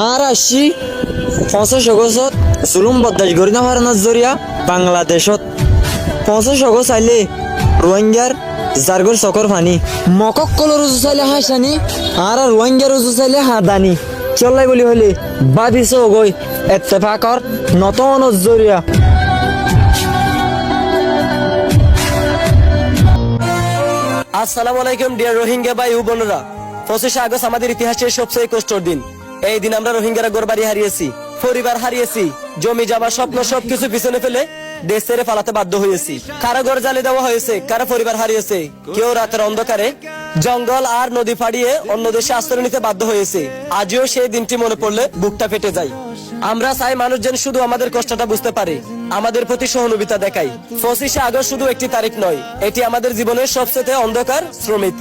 আর আসি ৫০ আগস্টত জুলুম বদাস গরি না হারানোর জরিয়া বাংলাদেশত ৫০ আগস্ট আইলে রোহিঙ্গার জারগর চকর ফানি মকক কলর উজু চাইলে হাসানি আর রোহিঙ্গার উজু চাইলে হাদানি চল্লাই বলি হলে বাদিস গই এত্তেফাকর নতন জরিয়া। আসসালামু আলাইকুম ডিয়ার রোহিঙ্গা ভাই ও বোনেরা। ২৫ আগস্ট আমাদের ইতিহাসের সবচেয়ে কষ্টের দিন। এই দিন আমরা রোহিঙ্গারা ঘরবাড়ি হারিয়েছি, পরিবার হারিয়েছি, জমি জমা স্বপ্ন সবকিছু পিছনে ফেলে দেশ ছেড়ে পালাতে বাধ্য হয়েছি। কারো ঘর জ্বালিয়ে দেওয়া হয়েছে, কারো পরিবার হারিয়েছে, কেউ রাতের অন্ধকারে জঙ্গল আর নদী ফাড়িয়ে অন্য দেশে আশ্রয় নিতে বাধ্য হয়েছে। আজও সেই দিনটি মনে পড়লে বুকটা ফেটে যায়। আমরা চাই মানুষজন শুধু আমাদের কষ্টটা বুঝতে পারে, আমাদের প্রতি সহানুভূতি দেখায়। ২৫ আগস্ট শুধু একটি তারিখ নয়, এটি আমাদের জীবনের সবচেয়ে অন্ধকার শ্রমিক।